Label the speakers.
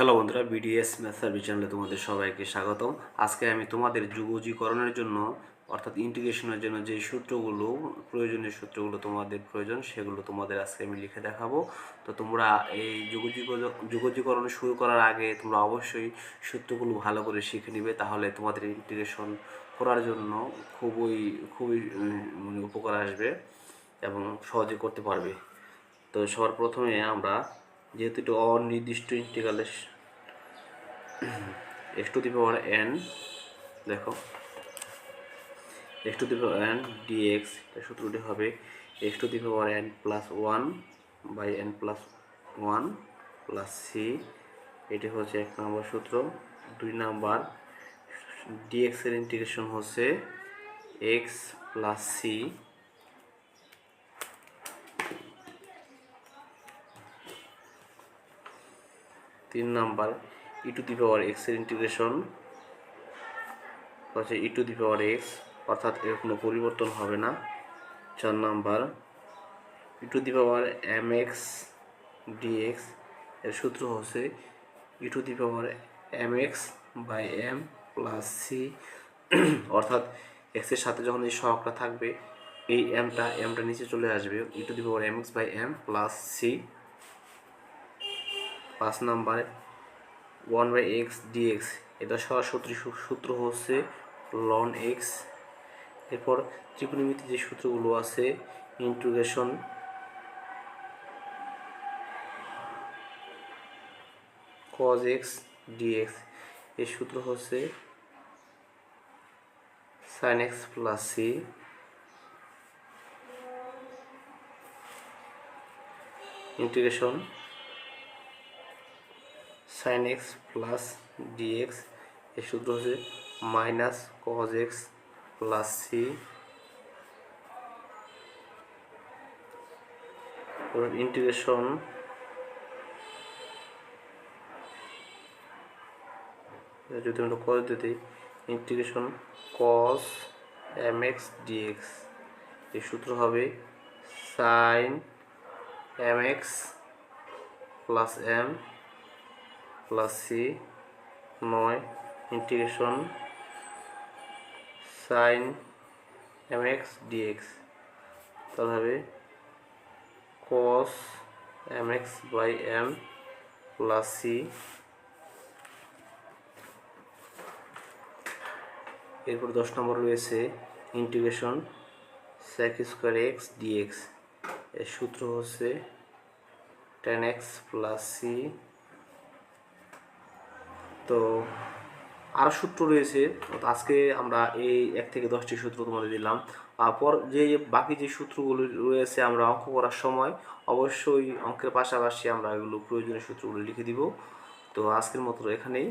Speaker 1: Hello বন্ধুরা, BDS math service চ্যানেলে তোমাদের সবাইকে স্বাগতম। আজকে আমি তোমাদের যুগজীকরণের জন্য অর্থাৎ ইন্টিগ্রেশনের জন্য যে সূত্রগুলো প্রয়োজনীয় সূত্রগুলো তোমাদের প্রয়োজন সেগুলো তোমাদের আজকে আমি লিখে দেখাবো। তো তোমরা এই যুগজীকরণ শুরু করার আগে তোমরা অবশ্যই সূত্রগুলো ভালো করে শিখে নিবে, তাহলে তোমাদের ইন্টিগ্রেশন করার জন্য খুবই খুবই মানে উপকার আসবে এবং সহজে করতে পারবে। তো সবার প্রথমে আমরা যেহেতু এটা অনির্দিষ্ট ইন্টিগ্রালের x to the power n, দেখো x to the power n dx, এর সূত্রটি হবে x to the power n plus one by n plus one plus c. এটি হচ্ছে 1 নম্বর সূত্র। 2 নাম্বার, ডিএক্স এর ইন্টিগ্রেশন হচ্ছে x plus c. 3 number, e to the power x এর integration হচ্ছে e to the power x, অর্থাৎ এর কোনো পরিবর্তন হবে না। 4 number, e to the power m x dx, এর সূত্র হচ্ছে e to the power m x by m plus c, অর্থাৎ এক্সের সাথে যখন এই সহগটা থাকবে এই এমটা নিচে চলে আসবে, e to the power m x by m plus c. 5 number, 1 by x dx, এটা সরাসরি সূত্র হচ্ছে লন এক্স। এরপর ত্রিকোণমিতি যে সূত্রগুলো আছে, ইন্টিগ্রেশন cos x dx, এর সূত্র হচ্ছে sin x plus C. Integration sin x plus dx, এর সূত্র হচ্ছে minus cos x plus C. Integration যদি আমরা cos দিতে, ইন্টিগ্রেশন cos mx dx, এর সূত্র হবে sin mx plus m plus C. 9, integration sin mx dx, তাহলে হবে cos mx by m plus C. এরপর 10 নম্বর রয়েছে integration sec square x dx, এর সূত্র হচ্ছে tan x প্লাস সি। তো আরও সূত্র রয়েছে, আজকে আমরা এই 1 থেকে 10টি সূত্র তোমাদের দিলাম। পর যে বাকি যে সূত্রগুলো রয়েছে আমরা অঙ্ক করার সময় অবশ্যই অঙ্কের পাশাপাশি আমরা এগুলো প্রয়োজনীয় সূত্রগুলো লিখে দিব। তো আজকের মতো এখানেই।